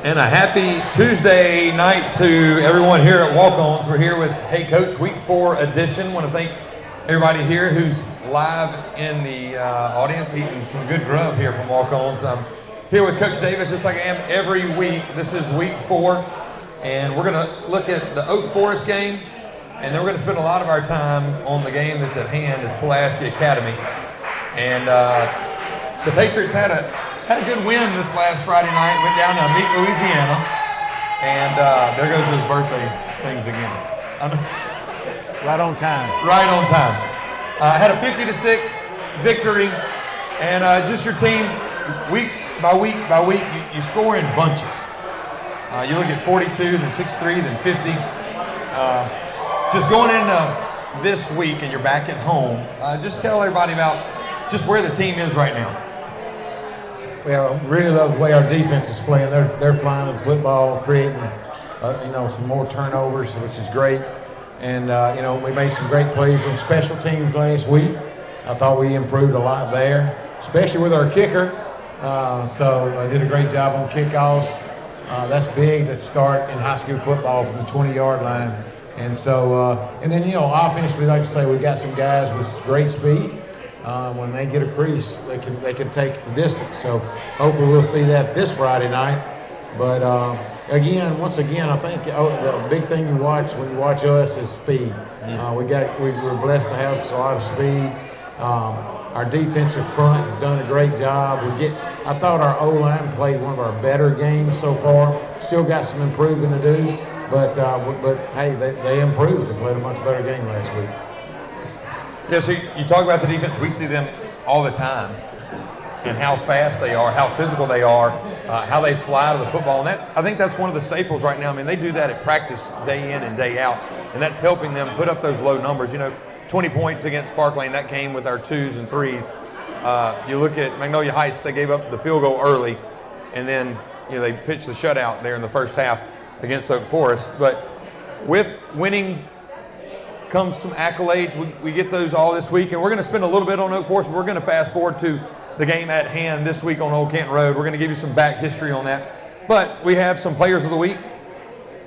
And a happy Tuesday night to everyone here at Walk-Ons. We're here with Hey Coach Week 4 edition. Want to thank everybody here who's live in the audience eating some good grub here from Walk-Ons. I'm here with Coach Davis just like I am every week. This is Week 4, and we're going to look at the Oak Forest game, and then we're going to spend a lot of our time on the game that's at hand, is Pulaski Academy. And the Patriots had a good win this last Friday night, went down to meet Louisiana, and there goes his birthday things again. Right on time. Right on time. Had a 50-6 victory, and just your team, week by week by week, you score in bunches. You look at 42, then 63, then 50. Just going into this week, and you're back at home, just tell everybody about just where the team is right now. Well, really love the way our defense is playing. They're flying with the football, creating, some more turnovers, which is great. And, we made some great plays on special teams last week. I thought we improved a lot there, especially with our kicker. So I did a great job on kickoffs. That's big to start in high school football from the 20-yard line. And so, offensively, like I say, we got some guys with great speed. When they get a crease, they can take the distance. So hopefully we'll see that this Friday night. But once again, I think the big thing you watch when you watch us is speed. We're blessed to have a lot of speed. Our defensive front has done a great job. I thought our O-line played one of our better games so far. Still got some improving to do, but hey, they improved. They played a much better game last week. Yeah, so you talk about the defense. We see them all the time, and how fast they are, how physical they are, how they fly to the football. And I think that's one of the staples right now. I mean, they do that at practice day in and day out, and that's helping them put up those low numbers. 20 points against Parkland, that came with our 2s and 3s. You look at Magnolia Heights, they gave up the field goal early, and then they pitched the shutout there in the first half against Oak Forest. But with winning comes some accolades. We get those all this week, and we're going to spend a little bit on Oak Forest, but we're going to fast forward to the game at hand this week on Old Canton Road. We're going to give you some back history on that. But we have some players of the week.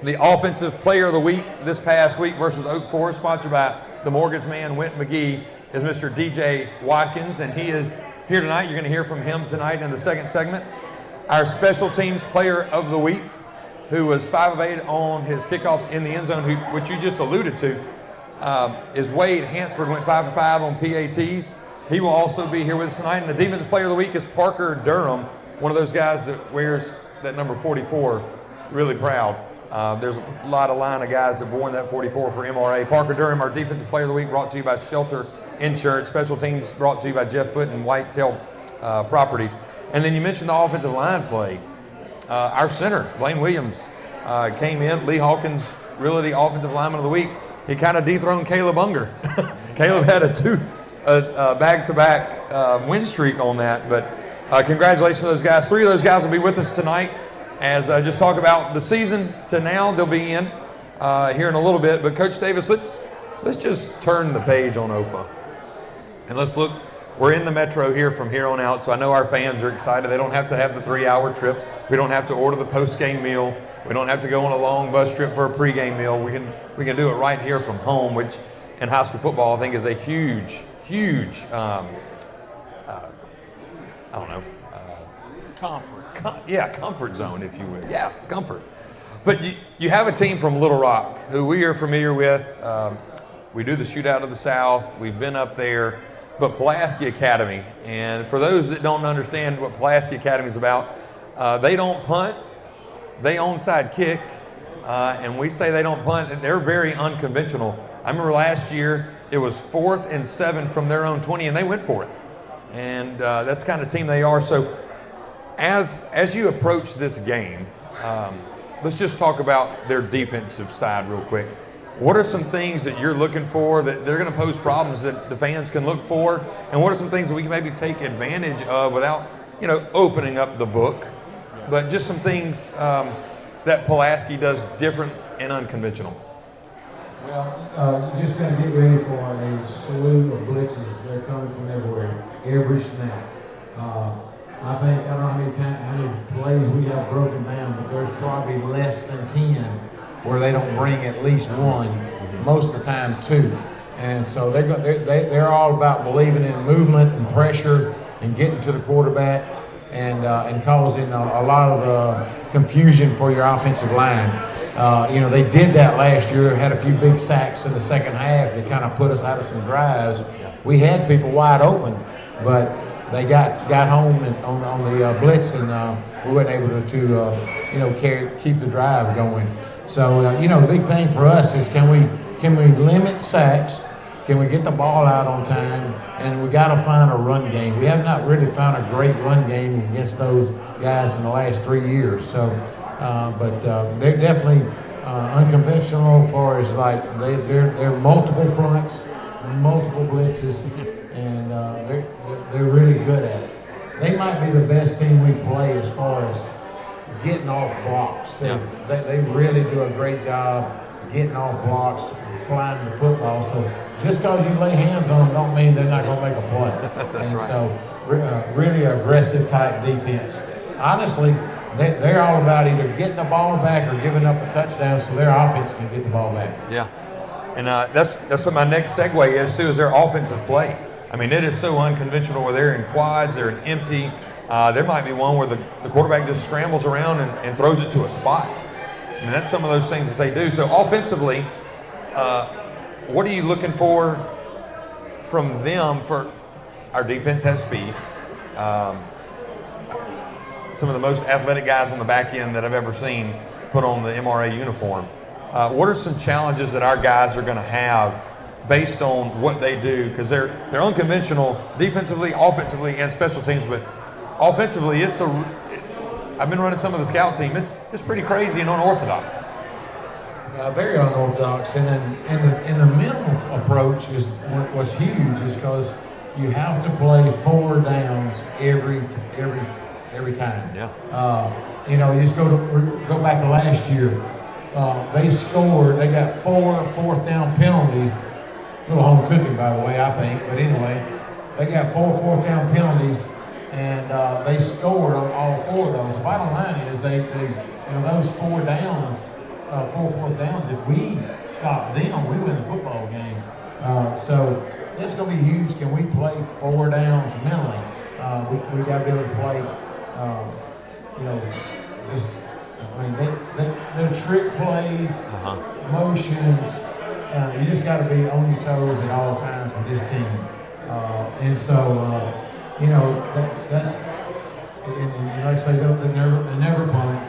The offensive player of the week this past week versus Oak Forest, sponsored by the mortgage man, Went McGee, is Mr. DJ Watkins, and he is here tonight. You're going to hear from him tonight in the second segment. Our special teams player of the week, who was 5 of 8 on his kickoffs in the end zone, which you just alluded to, is Wade Hansford, went 5 for 5 on PATs. He will also be here with us tonight. And the defensive player of the week is Parker Durham, one of those guys that wears that number 44, really proud. There's a lot of line of guys that have worn that 44 for MRA. Parker Durham, our defensive player of the week, brought to you by Shelter Insurance. Special teams brought to you by Jeff Foot and Whitetail Properties. And then you mentioned the offensive line play. Our center, Blaine Williams, came in. Lee Hawkins, really the offensive lineman of the week. He kind of dethroned Caleb Unger. Caleb had a back-to-back win streak on that. But congratulations to those guys. 3 of those guys will be with us tonight as I just talk about the season to now. They'll be in here in a little bit. But Coach Davis, let's just turn the page on OFA. And let's look. We're in the metro here from here on out, so I know our fans are excited. They don't have to have the 3-hour trips. We don't have to order the post-game meal. We don't have to go on a long bus trip for a pregame meal. We can do it right here from home, which in high school football I think is a huge comfort zone, if you will. Yeah, comfort. But you have a team from Little Rock who we are familiar with. We do the Shootout of the South. We've been up there. But Pulaski Academy, and for those that don't understand what Pulaski Academy is about, they don't punt. They onside kick, and we say they don't punt, and they're very unconventional. I remember last year it was 4th and 7 from their own 20, and they went for it. And that's the kind of team they are. So as you approach this game, let's just talk about their defensive side real quick. What are some things that you're looking for that they're going to pose problems that the fans can look for? And what are some things that we can maybe take advantage of without, opening up the book? But just some things that Pulaski does different and unconventional. Well, you're just going to get ready for a slew of blitzes. They're coming from everywhere, every snap. I think, I don't know how many plays we have broken down, but there's probably less than 10 where they don't bring at least one, most of the time two. And so they're all about believing in movement and pressure and getting to the quarterback and causing a lot of confusion for your offensive line. They did that last year, had a few big sacks in the second half that kind of put us out of some drives. We had people wide open, but they got home on the blitz, and we weren't able to keep the drive going. So the big thing for us is can we limit sacks? Can we get the ball out on time? And we got to find a run game. We have not really found a great run game against those guys in the last 3 years. So, but they're definitely unconventional as far as like they're multiple fronts, multiple blitzes, and they're really good at it. They might be the best team we play as far as getting off blocks too. Yeah. They really do a great job getting off blocks, flying the football. So just because you lay hands on them don't mean they're not going to make a play. That's and right. So really aggressive type defense. Honestly, they're all about either getting the ball back or giving up a touchdown so their offense can get the ball back. Yeah, and that's what my next segue is too, is their offensive play. I mean, it is so unconventional where they're in quads, they're in empty. There might be one where the quarterback just scrambles around and throws it to a spot. I mean, that's some of those things that they do. So offensively, what are you looking for from them? For our defense has speed. Some of the most athletic guys on the back end that I've ever seen put on the MRA uniform. What are some challenges that our guys are going to have based on what they do? Because they're unconventional defensively, offensively, and special teams. But offensively, I've been running some of the scout team. It's pretty crazy and unorthodox. Very unorthodox, and then in the mental approach is what's huge is because you have to play 4 downs every time. Yeah. You just go back to last year. They got 4 fourth down penalties. A little home cooking, by the way, I think. But anyway, they got 4 fourth down penalties, and they scored on all 4 of those. The bottom line is those 4 downs, 4 fourth downs. If we stop them, we win the football game. So it's going to be huge. Can we play 4 downs mentally? We got to be able to play. They're trick plays, motions. You just got to be on your toes at all times with this team. And so, that's, and like I say, they never punt.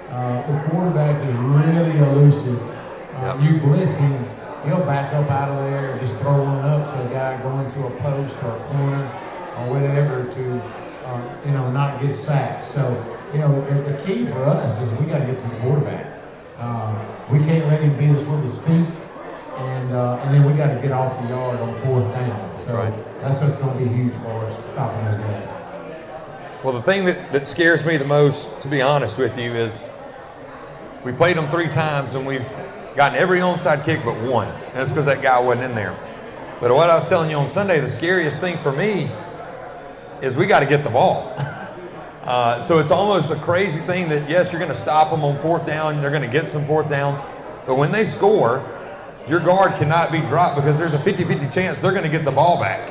The quarterback is really elusive. You blitz him, he'll back up out of there and just throw one up to a guy going to a post or a corner or whatever to, not get sacked. So, the key for us is we got to get to the quarterback. We can't let him beat us with his feet, and then we got to get off the yard on 4th down. So that's what's going to be huge for us, stopping those guys. Well, the thing that scares me the most, to be honest with you, is we played them 3 times and we've gotten every onside kick but 1. And that's because that guy wasn't in there. But what I was telling you on Sunday, the scariest thing for me is we got to get the ball. So it's almost a crazy thing that, yes, you're going to stop them on 4th down. They're going to get some 4th downs. But when they score, your guard cannot be dropped because there's a 50-50 chance they're going to get the ball back.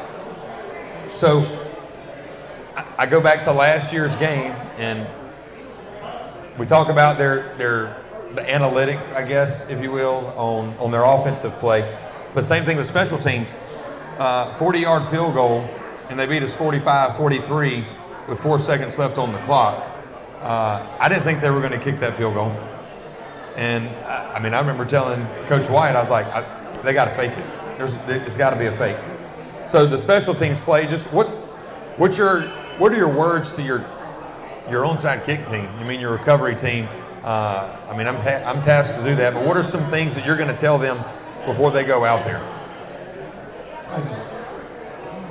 So I go back to last year's game, and we talk about the analytics, I guess, if you will, on their offensive play. But same thing with special teams. 40-yard field goal, and they beat us 45-43 with 4 seconds left on the clock. I didn't think they were going to kick that field goal. And, I remember telling Coach White, I was like, they got to fake it. It's got to be a fake. So the special teams play, just what are your words to your onside kick team? Your recovery team. I'm tasked to do that, but what are some things that you're going to tell them before they go out there?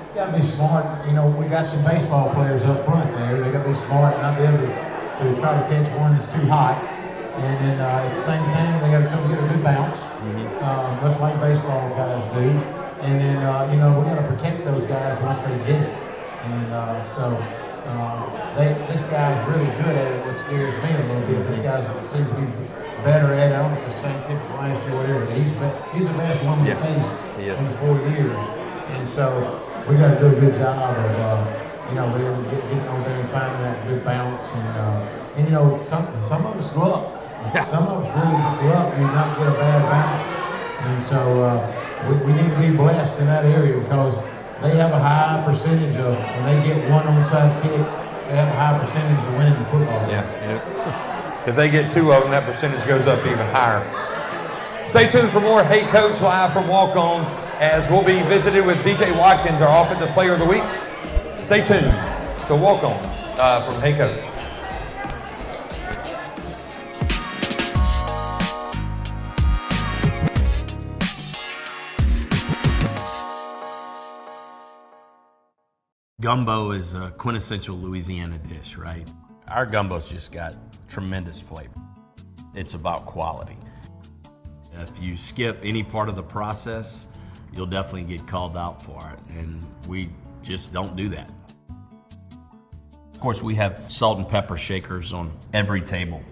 You got to be smart. We got some baseball players up front there. They got to be smart and not be able to try to catch one that's too hot. And then at the same time, they got to come get a good bounce, much like baseball guys do. And then, we got to protect those guys once they get it. And so This guy's really good at it, what scares me a little bit. This guy seems to be better at it. I don't know if it's the same kid from last year or whatever. He's the best one we faced in 4 years. And so we got to do a good job of, getting over there and finding that good balance. And some of us luck. Some of us really luck. You not get a bad balance. And so we need to be blessed in that area because they have a high percentage of, when they get one onside kick, they have a high percentage of winning the football game. Yeah. If they get 2 of them, that percentage goes up even higher. Stay tuned for more Hey Coach live from Walk-Ons as we'll be visited with DJ Watkins, our Offensive Player of the Week. Stay tuned to Walk-Ons from Hey Coach. Gumbo is a quintessential Louisiana dish, right? Our gumbo's just got tremendous flavor. It's about quality. If you skip any part of the process, you'll definitely get called out for it, and we just don't do that. Of course, we have salt and pepper shakers on every table,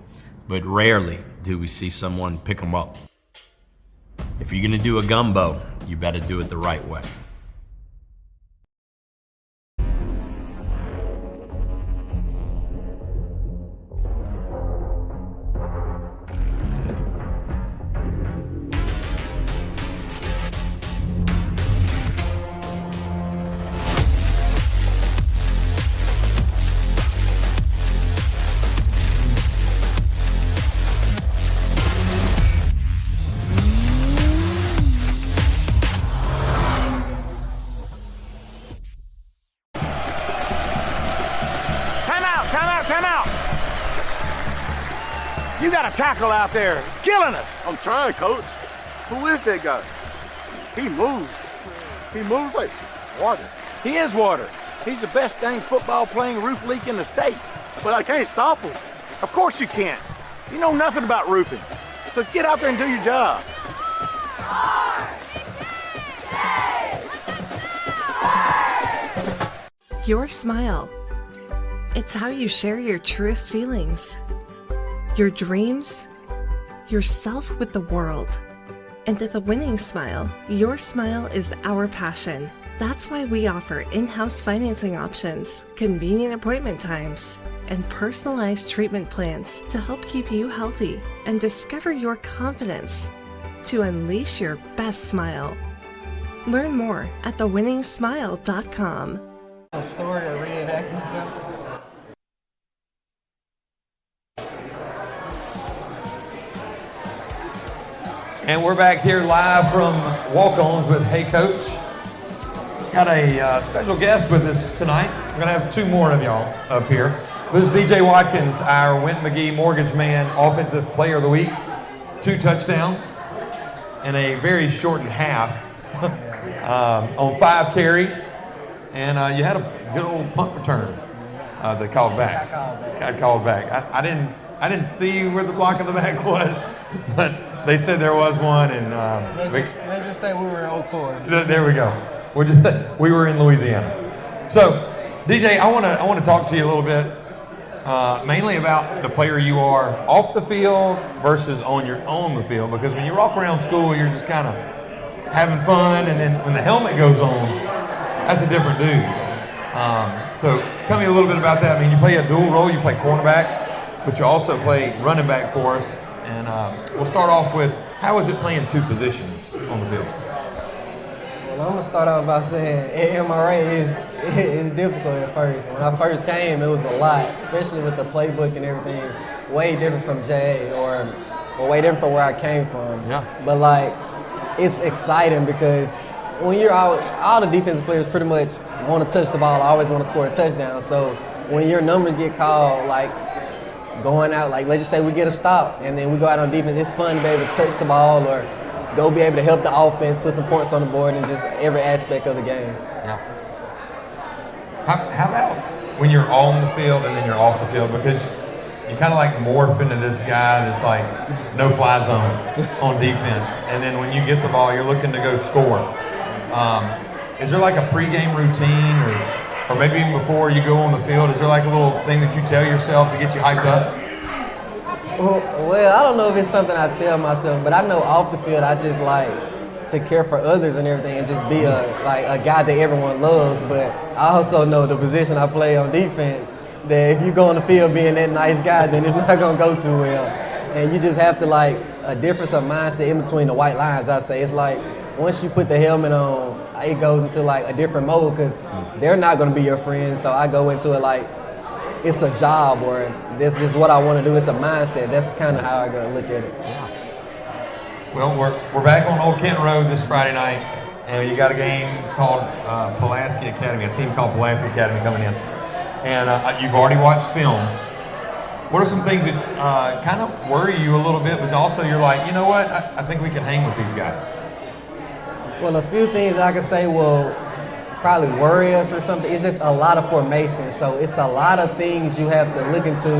but rarely do we see someone pick them up. If you're gonna do a gumbo, you better do it the right way. Time out! You got a tackle out there. It's killing us. I'm trying, Coach. Who is that guy? He moves. He moves like water. He is water. He's the best dang football playing roof leak in the state. But I can't stop him. Of course you can't. You know nothing about roofing. So get out there and do your job. Your smile. It's how you share your truest feelings, your dreams, yourself with the world. And at the Winning Smile, your smile is our passion. That's why we offer in-house financing options, convenient appointment times, and personalized treatment plans to help keep you healthy and discover your confidence to unleash your best smile. Learn more at thewinningsmile.com. A story or reenacting something? And we're back here live from Walk-Ons with Hey Coach. Got a special guest with us tonight. We're going to have 2 more of y'all up here. This is DJ Watkins, our Wint McGee Mortgage Man Offensive Player of the Week. 2 touchdowns and a very shortened half on 5 carries. And you had a good old punt return that called back. Got called back. I didn't see where the block in the back was, but they said there was one, and Let's just say we were in Oak Forest. there we go. We were in Louisiana. So, DJ, I want to talk to you a little bit, mainly about the player you are off the field versus on the field. Because when you walk around school, you're just kind of having fun, and then when the helmet goes on, that's a different dude. So, tell me a little bit about that. I mean, you play a dual role. You play cornerback, but you also play running back for us. And we'll start off with, how is it playing 2 positions on the field? Well, I'm going to start off by saying MRA is difficult at first. When I first came, it was a lot, especially with the playbook and everything. Way different from Jay or way different from where I came from. Yeah. But, it's exciting because when you're out, all the defensive players pretty much want to touch the ball, always want to score a touchdown. So when your numbers get called, going out, let's just say we get a stop and then we go out on defense, it's fun to be able to touch the ball or go be able to help the offense, put some points on the board in just every aspect of the game. Yeah. How about when you're on the field and then you're off the field? Because you kind of morph into this guy that's no-fly zone on defense. And then when you get the ball, you're looking to go score. Is there a pregame routine or or maybe even before you go on the field? Is there like a little thing that you tell yourself to get you hyped up? Well, I don't know if it's something I tell myself, but I know off the field I just like to care for others and everything and just be a guy that everyone loves. But I also know the position I play on defense, that if you go on the field being that nice guy, then it's not going to go too well. And you just have to like a difference of mindset in between the white lines, I say. It's like once you put the helmet on, it goes into like a different mode because they're not going to be your friends. So I go into it like it's a job or this is what I want to do. It's a mindset. That's kind of how I go look at it. Well, we're back on Old Kent Road this Friday night, and you got a game called Pulaski Academy, a team called Pulaski Academy coming in. And you've already watched film. What are some things that kind of worry you a little bit, but also you're like, you know what, I think we can hang with these guys? Well, a few things I could say will probably worry us or something. It's just a lot of formation. So it's a lot of things you have to look into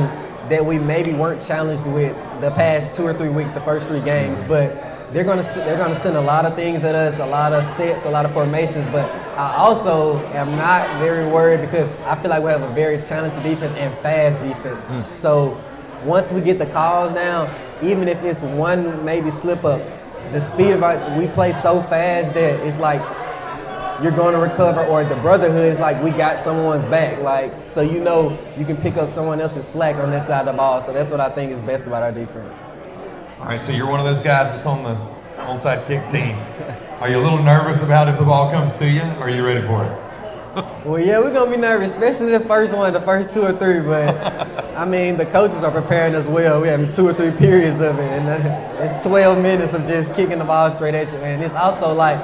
that we maybe weren't challenged with the past 2 or 3 weeks, the first 3 games. But they're gonna send a lot of things at us, a lot of sets, a lot of formations. But I also am not very worried because I feel like we have a very talented defense and fast defense. So once we get the calls down, even if it's one maybe slip up, the speed of we play so fast that it's like you're going to recover, or the brotherhood is like we got someone's back, like so you know you can pick up someone else's slack on that side of the ball. So that's what I think is best about our defense. All right, so you're one of those guys that's on the onside kick team. Are you a little nervous about if the ball comes to you, or are you ready for it? Well, yeah, we're gonna be nervous, especially the first 2 or 3. But I mean, the coaches are preparing us well. We have 2 or 3 periods of it, and it's 12 minutes of just kicking the ball straight at you. And it's also like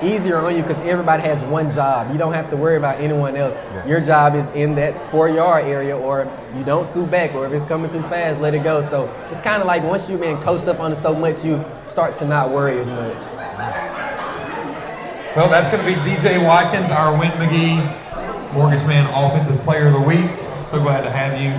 easier on you because everybody has one job. You don't have to worry about anyone else. Yeah. Your job is in that 4-yard area, or you don't scoot back, or if it's coming too fast, let it go. So it's kind of like once you've been coached up on it so much, you start to not worry as much. Well, that's going to be DJ Watkins, our Win McGee Mortgage Man Offensive Player of the Week. So glad to have you.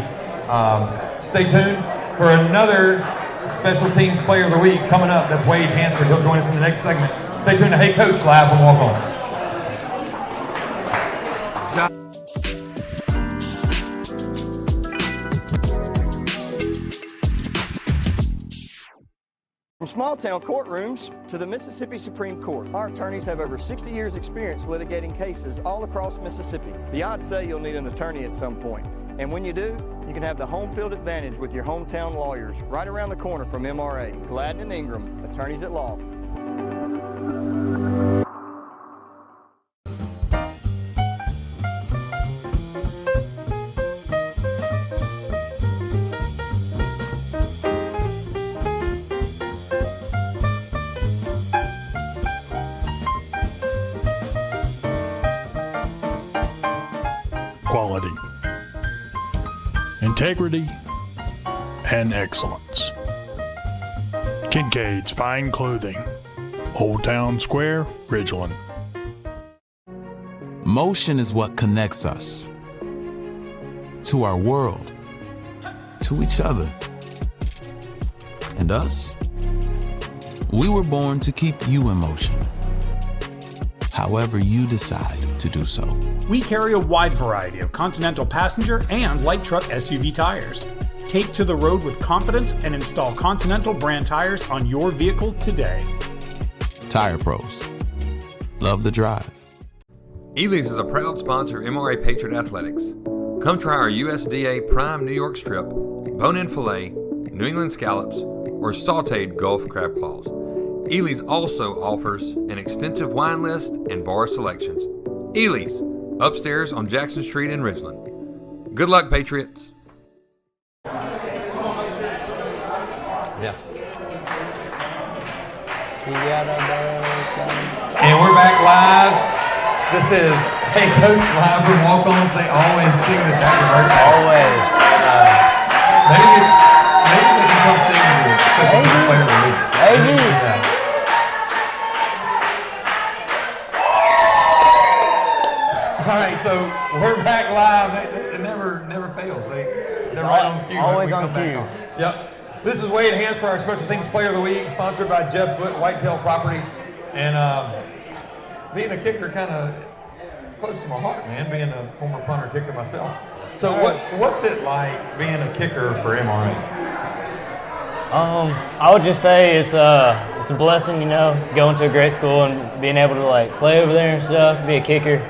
Stay tuned for another Special Teams Player of the Week coming up. That's Wade Hansford. He'll join us in the next segment. Stay tuned to Hey Coach live from Walk-Ons. From small-town courtrooms to the Mississippi Supreme Court, our attorneys have over 60 years' experience litigating cases all across Mississippi. The odds say you'll need an attorney at some point, and when you do, you can have the home field advantage with your hometown lawyers right around the corner from MRA. Gladden and Ingram, attorneys at law. Quality, integrity, and excellence. Kincaid's Fine Clothing, Old Town Square, Ridgeland. Motion is what connects us to our world, to each other, and us. We were born to keep you in motion, however you decide to do so. We carry a wide variety of Continental passenger and light truck SUV tires. Take to the road with confidence and install Continental brand tires on your vehicle today. Tire Pros. Love the drive. Ely's is a proud sponsor of MRA Patriot Athletics. Come try our USDA Prime New York Strip, bone-in filet, New England scallops, or sauteed Gulf crab claws. Ely's also offers an extensive wine list and bar selections. Ely's, upstairs on Jackson Street in Ridgeland. Good luck, Patriots. Yeah. And we're back live. This is Hey Coach live from Walk-Ons. They always sing this happy birthday. Always. Maybe they can come sing with you. Maybe. All right, so we're back live. It never fails. They're right on cue. Always on cue. Yep. This is Wade Hans for our Special Teams Player of the Week, sponsored by Jeff Foote, Whitetail Properties. And being a kicker it's close to my heart, man, being a former punter kicker myself. So what's it like being a kicker for MRA? I would just say it's a blessing, going to a great school and being able to like play over there and stuff, be a kicker.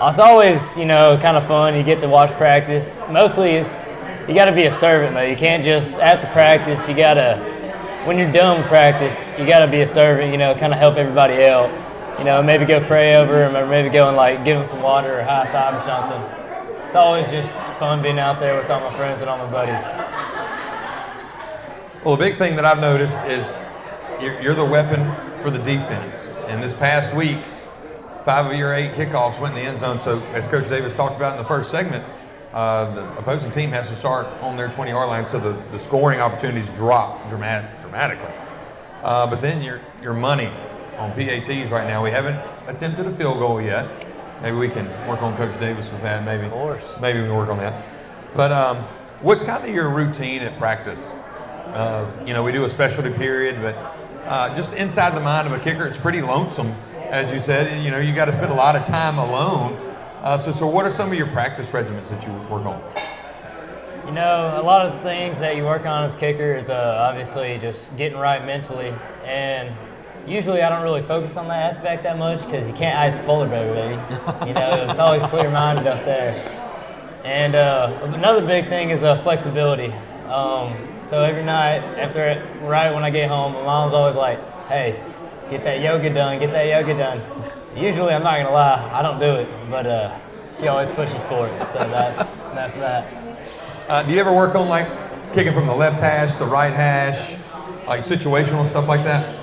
It's always, kind of fun. You get to watch practice. Mostly you got to be a servant though. You can't just after practice. You got to, when you're done with practice, you got to be a servant. Kind of help everybody out. Maybe go pray over them, or maybe go and like give them some water or high five or something. It's always just fun being out there with all my friends and all my buddies. Well, the big thing that I've noticed is you're the weapon for the defense. And this past week, 5 of your 8 kickoffs went in the end zone. So as Coach Davis talked about in the first segment, the opposing team has to start on their 20-yard line, so the scoring opportunities drop dramatically. But then your money on PATs right now, we haven't attempted a field goal yet. Maybe we can work on Coach Davis with that. Maybe. Of course. Maybe we can work on that. But what's kind of your routine at practice? We do a specialty period, but just inside the mind of a kicker, it's pretty lonesome, as you said. You got to spend a lot of time alone. So what are some of your practice regimens that you work on? A lot of the things that you work on as kicker is obviously just getting right mentally. And usually I don't really focus on that aspect that much because you can't ice a polar bear, baby. It's always clear-minded up there. And another big thing is flexibility. So every night, right when I get home, my mom's always like, hey, get that yoga done, get that yoga done. Usually, I'm not going to lie, I don't do it, but she always pushes for it, so that's that. Do you ever work on, like, kicking from the left hash, the right hash, like situational stuff like that?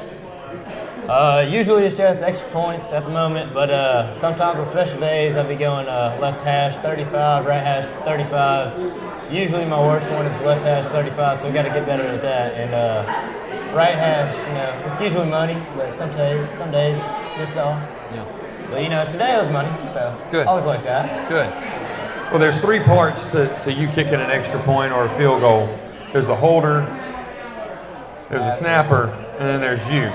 Usually it's just extra points at the moment, but sometimes on special days I'll be going left hash 35, right hash 35. Usually my worst one is left hash 35, so we got to get better at that. And right hash, it's usually money, but some days just off. Yeah. But today it was money, so good. Always like that. Good. Well, there's 3 parts to you kicking an extra point or a field goal. There's the holder, there's the snapper, and then there's you.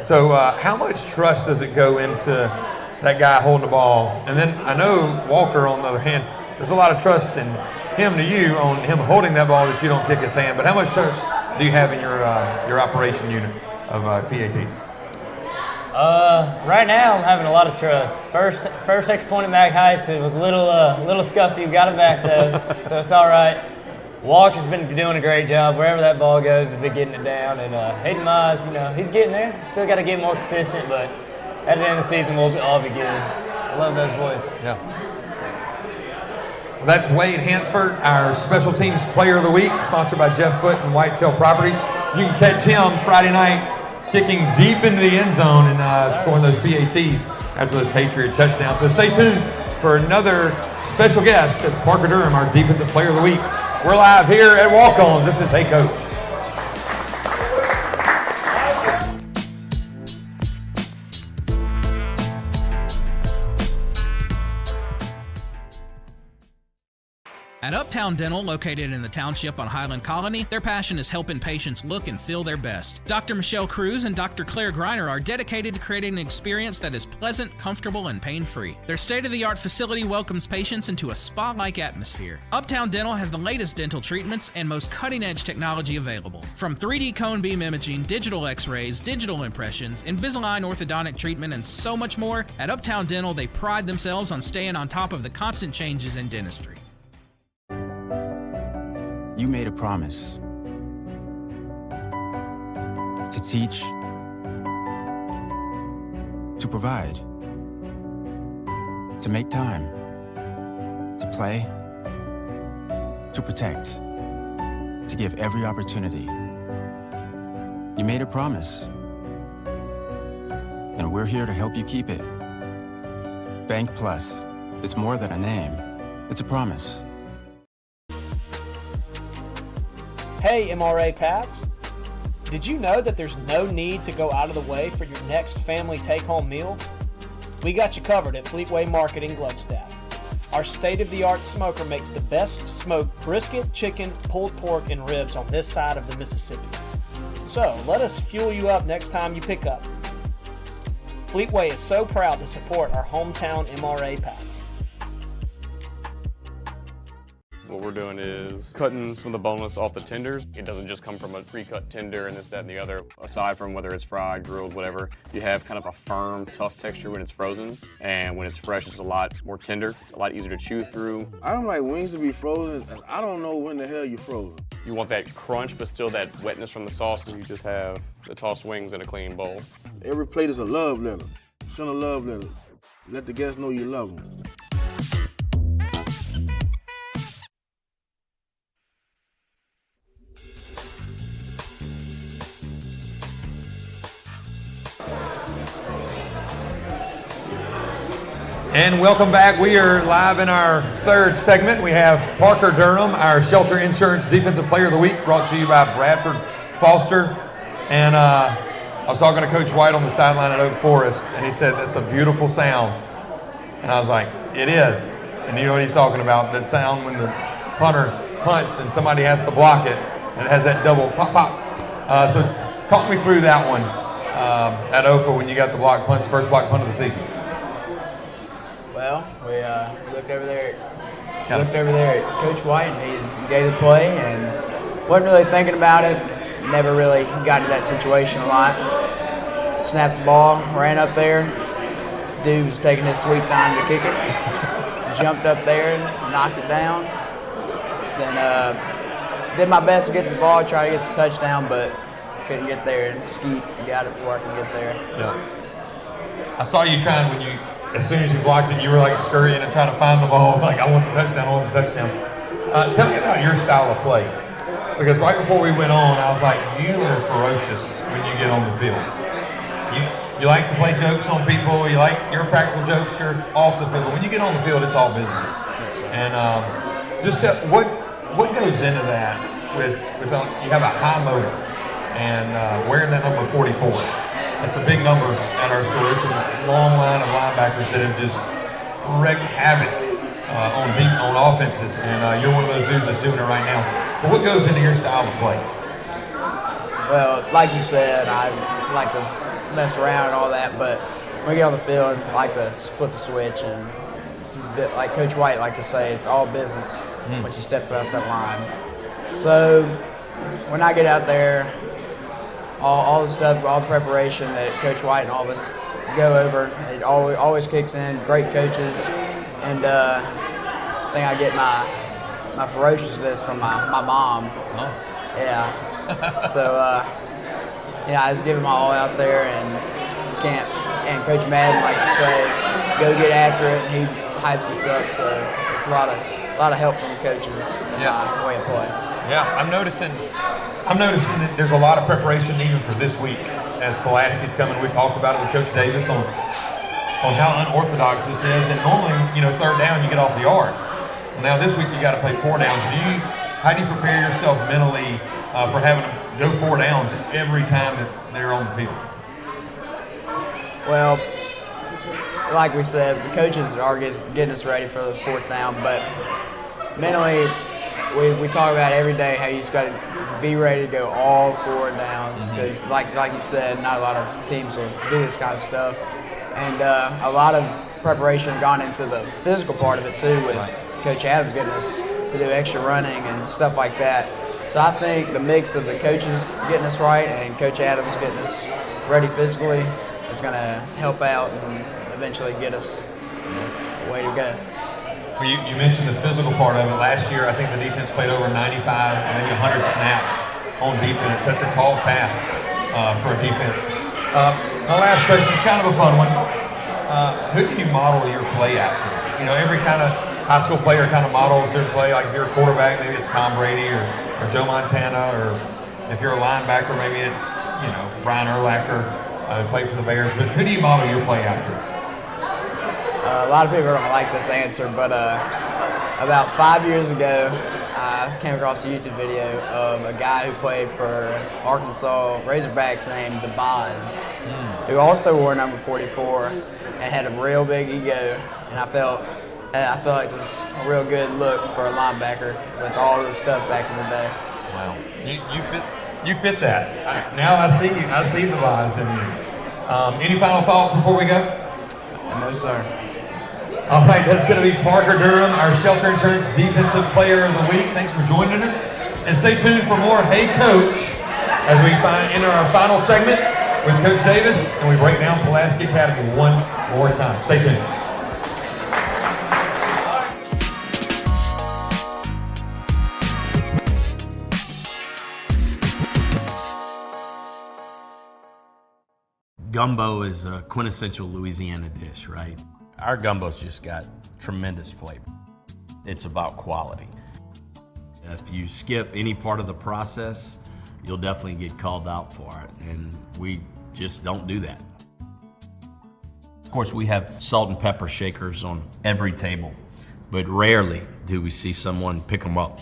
So how much trust does it go into that guy holding the ball? And then I know Walker, on the other hand, there's a lot of trust in him to you on him holding that ball that you don't kick his hand. But how much trust do you have in your operation unit of PATs? Right now I'm having a lot of trust. First extra point at Mac Heights, it was a little scuffy. We got it back though, so it's all right. Walker's been doing a great job. Wherever that ball goes, he's been getting it down. And Hayden Mize, he's getting there. Still got to get more consistent, but at the end of the season, we'll all be good. I love those boys. Yeah. Well, that's Wade Hansford, our Special Teams Player of the Week, sponsored by Jeff Foote and Whitetail Properties. You can catch him Friday night kicking deep into the end zone and scoring those PATs after those Patriot touchdowns. So stay tuned for another special guest. That's Parker Durham, our Defensive Player of the Week. We're live here at Walk-On. This is Hey Coach. At Uptown Dental, located in the township on Highland Colony, their passion is helping patients look and feel their best. Dr. Michelle Cruz and Dr. Claire Greiner are dedicated to creating an experience that is pleasant, comfortable, and pain-free. Their state-of-the-art facility welcomes patients into a spa-like atmosphere. Uptown Dental has the latest dental treatments and most cutting-edge technology available. From 3D cone beam imaging, digital x-rays, digital impressions, Invisalign orthodontic treatment, and so much more, at Uptown Dental, they pride themselves on staying on top of the constant changes in dentistry. You made a promise to teach, to provide, to make time, to play, to protect, to give every opportunity. You made a promise, and we're here to help you keep it. Bank Plus, it's more than a name, it's a promise. Hey MRA Pats, did you know that there's no need to go out of the way for your next family take-home meal? We got you covered at Fleetway Market in Gluckstadt. Our state-of-the-art smoker makes the best smoked brisket, chicken, pulled pork, and ribs on this side of the Mississippi. So let us fuel you up next time you pick up. Fleetway is so proud to support our hometown MRA Pats. What we're doing is cutting some of the boneless off the tenders. It doesn't just come from a pre-cut tender and this, that, and the other. Aside from whether it's fried, grilled, whatever, you have kind of a firm, tough texture when it's frozen. And when it's fresh, it's a lot more tender. It's a lot easier to chew through. I don't like wings to be frozen, and I don't know when the hell you're frozen. You want that crunch, but still that wetness from the sauce. You just have the tossed wings in a clean bowl. Every plate is a love letter. Send a love letter. Let the guests know you love them. And welcome back. We are live in our third segment. We have Parker Durham, our Shelter Insurance Defensive Player of the Week, brought to you by Bradford Foster. And I was talking to Coach White on the sideline at Oak Forest, and he said, that's a beautiful sound. And I was like, it is. And you know what he's talking about, that sound when the punter punts and somebody has to block it, and it has that double pop, pop. So talk me through that one at Oka when you got the block punts, first block punt of the season. Well, we looked over there at Coach White, and he gave the play, and wasn't really thinking about it. Never really got to that situation a lot. Snapped the ball, ran up there. Dude was taking his sweet time to kick it. Jumped up there and knocked it down. Then did my best to get the ball, try to get the touchdown, but couldn't get there, and Skeet got it before I could get there. Yeah. I saw you trying when you, as soon as you blocked it, you were like scurrying and trying to find the ball. Like, I want the touchdown, I want the touchdown. Tell me about your style of play. Because right before we went on, I was like, you are ferocious when you get on the field. You like to play jokes on people, you're a practical jokester off the field. But when you get on the field, it's all business. And just tell, what goes into that with you have a high motor and wearing that number 44. That's a big number at our school. There's a long line of linebackers that have just wreaked havoc on offenses, and you're one of those dudes that's doing it right now. But what goes into your style of play? Well, like you said, I like to mess around and all that, but when we get on the field, I like to flip the switch, and like Coach White likes to say, it's all business once you step across that line. So when I get out there, all the stuff, all the preparation that Coach White and all of us go over, it always kicks in. Great coaches, and I think I get my ferociousness from my mom. Oh. Yeah. So I just give it my all out there, and can't. And Coach Madden likes to say, "Go get after it," and he hypes us up. So it's a lot of help from the coaches in my way of play. Yeah, I'm noticing that there's a lot of preparation even for this week as Pulaski's coming. We talked about it with Coach Davis on how unorthodox this is. And normally, third down you get off the yard. Well, now this week you got to play 4 downs. How do you prepare yourself mentally for having to go 4 downs every time that they're on the field? Well, like we said, the coaches are getting us ready for the 4th down, but mentally, we talk about every day how you just got to be ready to go all 4 downs, because like you said, not a lot of teams will do this kind of stuff, and a lot of preparation gone into the physical part of it too, with Coach Adams getting us to do extra running and stuff like that. So I think the mix of the coaches getting us right and Coach Adams getting us ready physically is going to help out and eventually get us way to go. Well, you mentioned the physical part of it. Last year, I think the defense played over 95, maybe 100 snaps on defense. That's a tall task for a defense. My last question is kind of a fun one. Who do you model your play after? Every kind of high school player kind of models their play. Like if you're a quarterback, maybe it's Tom Brady or Joe Montana, or if you're a linebacker, maybe it's Brian Urlacher, who played for the Bears. But who do you model your play after? A lot of people don't like this answer, but about 5 years ago, I came across a YouTube video of a guy who played for Arkansas Razorbacks named The Boz, who also wore number 44 and had a real big ego. And I felt like it was a real good look for a linebacker with all the stuff back in the day. Wow, you fit that. Now I see the Boz in you. Any final thoughts before we go? No, sir. All right, that's going to be Parker Durham, our Shelter Insurance Defensive Player of the Week. Thanks for joining us. And stay tuned for more Hey Coach as we enter our final segment with Coach Davis and we break down Pulaski Academy one more time. Stay tuned. Gumbo is a quintessential Louisiana dish, right? Our gumbo's just got tremendous flavor. It's about quality. If you skip any part of the process, you'll definitely get called out for it, and we just don't do that. Of course, we have salt and pepper shakers on every table, but rarely do we see someone pick them up.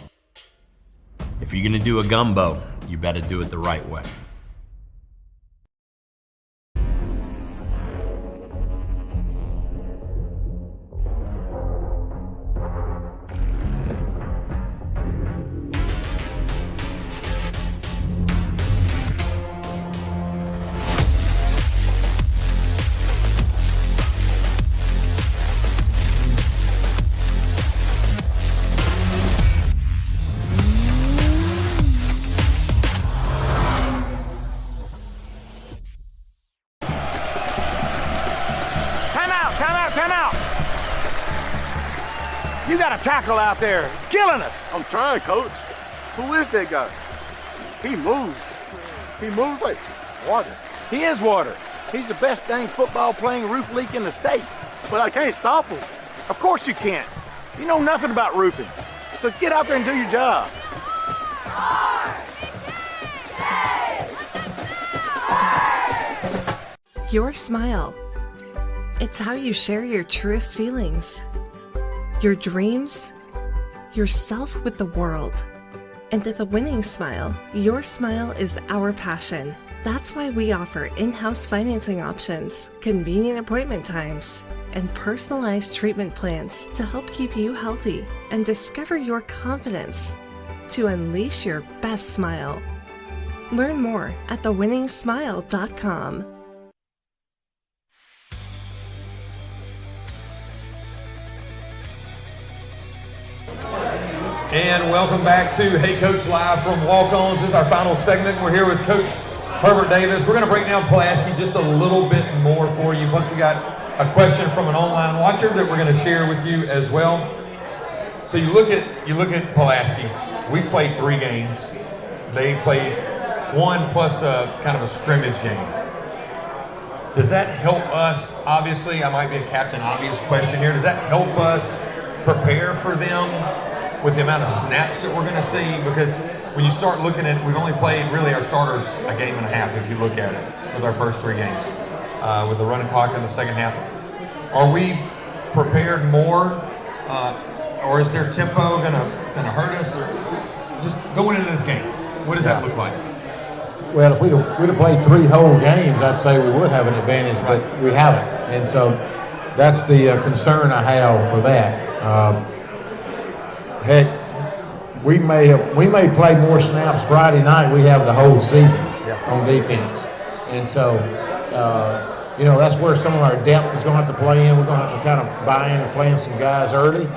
If you're gonna do a gumbo, you better do it the right way. Time out! You got a tackle out there. It's killing us. I'm trying, Coach. Who is that guy? He moves. He moves like water. He is water. He's the best dang football playing roof leak in the state. But I can't stop him. Of course you can't. You know nothing about roofing. So get out there and do your job. Your smile. It's how you share your truest feelings, your dreams, yourself with the world. And at the Winning Smile, your smile is our passion. That's why we offer in-house financing options, convenient appointment times, and personalized treatment plans to help keep you healthy and discover your confidence to unleash your best smile. Learn more at thewinningsmile.com. And welcome back to Hey Coach Live from Walk-Ons. This is our final segment. We're here with Coach Herbert Davis. We're going to break down Pulaski just a little bit more for you. Plus, we got a question from an online watcher that we're going to share with you as well. So you look at Pulaski. We played 3 games. They played 1 plus a kind of a scrimmage game. Does that help us? Obviously, I might be a Captain Obvious question here. Does that help us prepare for them with the amount of snaps that we're going to see? Because when you start looking at, we've only played really our starters a game and a half if you look at it with our first 3 games with the running clock in the second half. Are we prepared more or is their tempo going to hurt us? Or just going into this game, what does that look like? Well, if we'd have played 3 whole games, I'd say we would have an advantage, but we haven't. And so that's the concern I have for that. Heck, we may play more snaps Friday night we have the whole season on defense. And so, that's where some of our depth is going to have to play in. We're going to have to kind of buy in and play in some guys early,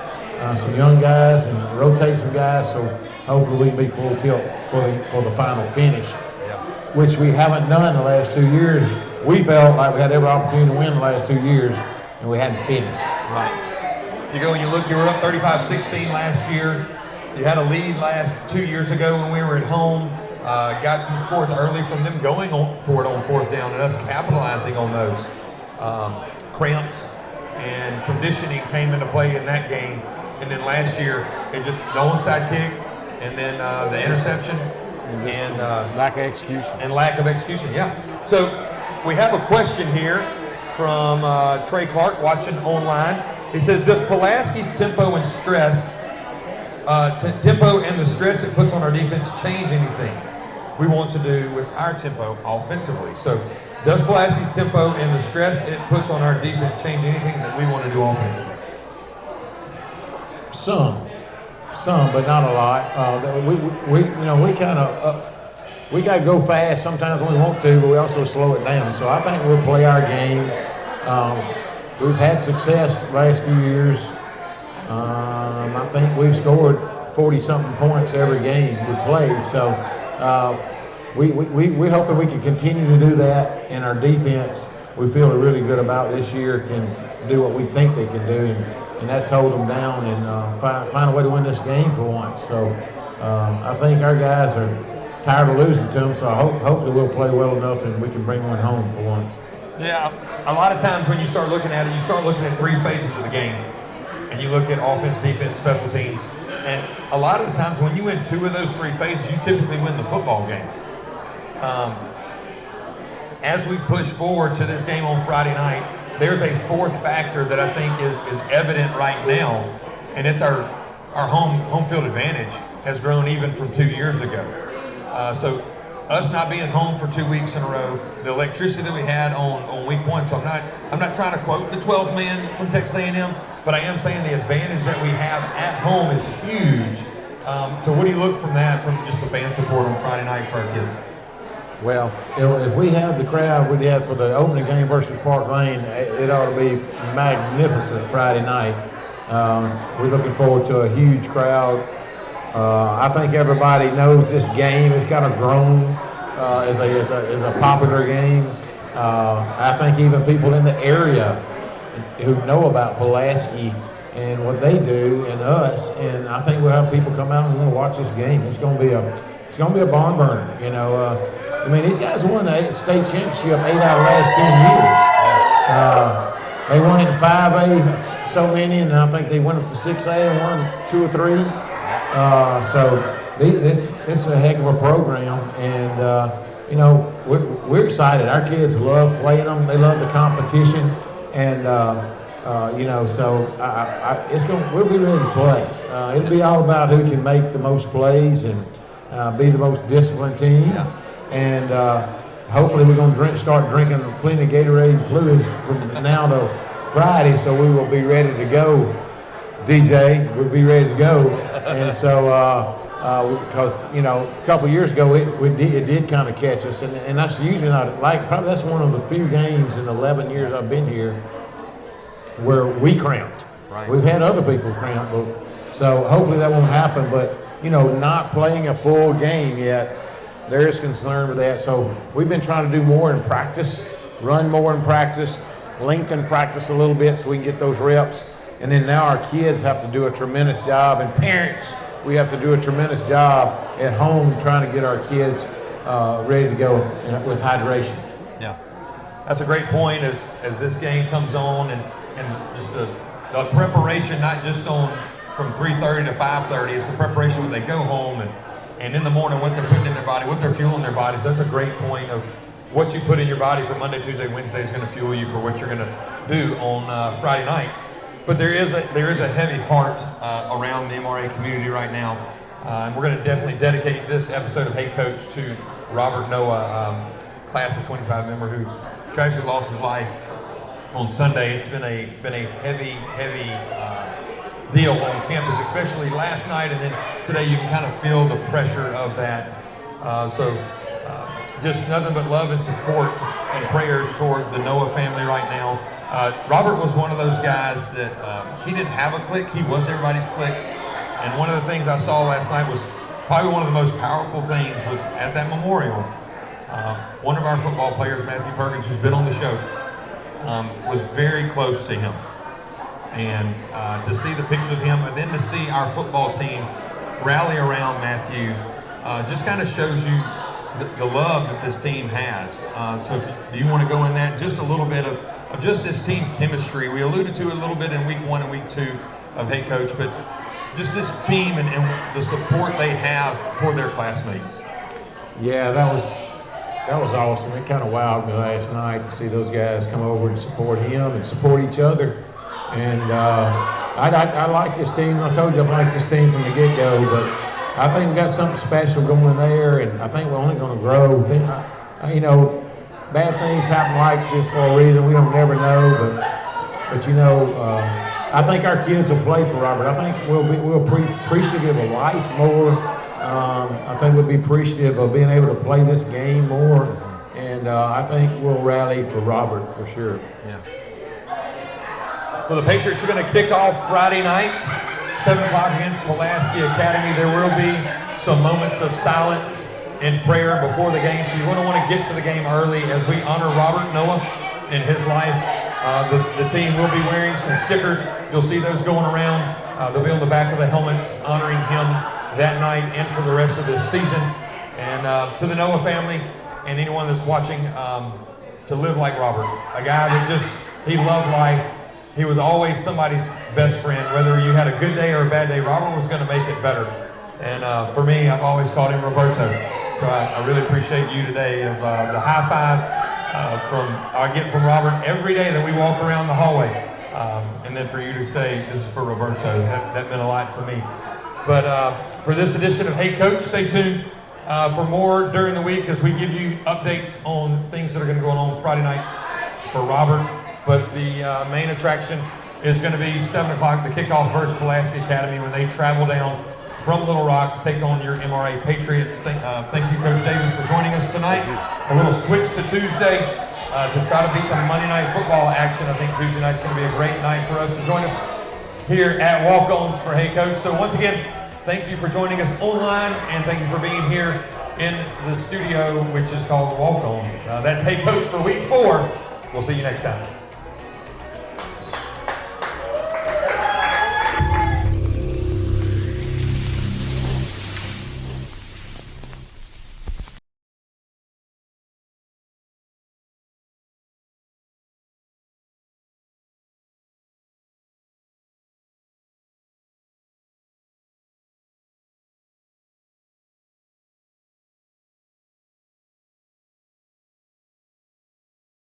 some young guys, and rotate some guys. So hopefully we can be full tilt for the final finish, which we haven't done the last 2 years. We felt like we had every opportunity to win the last 2 years, and we hadn't finished. Right. You go and you look, you were up 35-16 last year. You had a lead 2 years ago when we were at home. Got some scores early from them going for it on 4th down and us capitalizing on those. Cramps and conditioning came into play in that game. And then last year, it just the onside kick and then the interception and lack of execution. And lack of execution, yeah. So we have a question here from Trey Clark watching online. He says, does Pulaski's tempo and stress, tempo and the stress it puts on our defense change anything we want to do with our tempo offensively? So does Pulaski's tempo and the stress it puts on our defense change anything that we want to do offensively? Some, but not a lot. We kind of we got to go fast sometimes when we want to, but we also slow it down. So I think we'll play our game. We've had success the last few years. I think we've scored 40-something points every game we played. So we hope that we can continue to do that, and our defense, we feel really good about this year, can do what we think they can do, and that's hold them down and find a way to win this game for once. So I think our guys are tired of losing to them, so hopefully we'll play well enough and we can bring one home for once. Yeah, a lot of times when you start looking at it, you start looking at three phases of the game. And you look at offense, defense, special teams. And a lot of the times when you win two of those three phases, you typically win the football game. As we push forward to this game on Friday night, there's a fourth factor that I think is evident right now, and it's our home field advantage has grown even from 2 years ago. So us not being home for 2 weeks in a row, the electricity that we had on week one. So I'm not trying to quote the 12th man from Texas A&M, but I am saying the advantage that we have at home is huge. So what do you look from that, from just the fan support on Friday night for our kids? Well, if we have the crowd we had for the opening game versus Park Lane, it ought to be magnificent Friday night. We're looking forward to a huge crowd. I think everybody knows this game has kind of grown as a popular game. I think even people in the area who know about Pulaski and what they do and us, and I think we'll have people come out and want to watch this game. It's going to be a barn burner, you know. I mean, these guys won the state championship 8 out of the last 10 years. They won it in 5A, so many, and I think they went up to 6A and won 2 or 3. So this is a heck of a program, and you know, we're excited. Our kids love playing them. They love the competition, and you know, so we'll be ready to play. It'll be all about who can make the most plays and be the most disciplined team. And hopefully we're going to start drinking plenty of Gatorade fluids from now to Friday, so we will be ready to go. DJ, we'll be ready to go. And so, because you know, a couple years ago it did kind of catch us, and that's usually not like, probably that's one of the few games in 11 years I've been here where we cramped. Right. We've had other people cramp, so hopefully that won't happen. But you know, not playing a full game yet, there is concern with that. So we've been trying to do more in practice, run more in practice, lengthen practice a little bit so we can get those reps. And then now our kids have to do a tremendous job, and parents, we have to do a tremendous job at home trying to get our kids ready to go with hydration. Yeah, that's a great point as this game comes on, and just the preparation, not just on from 3:30 to 5:30, it's the preparation when they go home and in the morning, what they're putting in their body, what they're fueling their bodies. That's a great point of what you put in your body for Monday, Tuesday, Wednesday is going to fuel you for what you're going to do on Friday nights. But there is a heavy heart around the MRA community right now, and we're going to definitely dedicate this episode of Hey Coach to Robert Noah, class of 25 member who tragically lost his life on Sunday. It's been a heavy deal on campus, especially last night, and then today you can kind of feel the pressure of that. So just nothing but love and support and prayers toward the Noah family right now. Robert was one of those guys that he didn't have a clique, he was everybody's clique. And one of the things I saw last night was probably one of the most powerful things was at that memorial. One of our football players, Matthew Perkins, who's been on the show, was very close to him. And to see the picture of him and then to see our football team rally around Matthew just kind of shows you the love that this team has. So do you want to go in that, just a little bit of just this team chemistry? We alluded to it a little bit in week 1 and week 2 of Hey Coach, but just this team and the support they have for their classmates. Yeah, that was awesome. It kind of wowed me last night to see those guys come over and support him and support each other. And I like this team. I told you I like this team from the get-go, but I think we got something special going there, and I think we're only going to grow. You know, bad things happen like this for a reason. We don't never know, but you know, I think our kids will play for Robert. I think we'll be appreciative of life more. I think we'll be appreciative of being able to play this game more, and I think we'll rally for Robert for sure. Yeah. Well, the Patriots are going to kick off Friday night, 7 o'clock against Pulaski Academy. There will be some moments of silence and prayer before the game, so you're going to want to get to the game early as we honor Robert Noah in his life. The team will be wearing some stickers. You'll see those going around. They'll be on the back of the helmets honoring him that night and for the rest of this season. And to the Noah family and anyone that's watching, to live like Robert, a guy that he loved life. He was always somebody's best friend. Whether you had a good day or a bad day, Robert was going to make it better. And for me, I've always called him Roberto. So I really appreciate you today of the high five I get from Robert every day that we walk around the hallway. And then for you to say, this is for Roberto, that meant a lot to me. But for this edition of Hey Coach, stay tuned for more during the week as we give you updates on things that are going to go on Friday night for Robert. But the main attraction is going to be 7 o'clock, the kickoff versus Pulaski Academy when they travel down from Little Rock to take on your MRA Patriots. Thank you, Coach Davis, for joining us tonight. A little switch to Tuesday to try to beat the Monday Night Football action. I think Tuesday night's going to be a great night for us to join us here at Walk-Ons for Hey Coach. So once again, thank you for joining us online, and thank you for being here in the studio, which is called Walk-Ons. That's Hey Coach for week 4. We'll see you next time.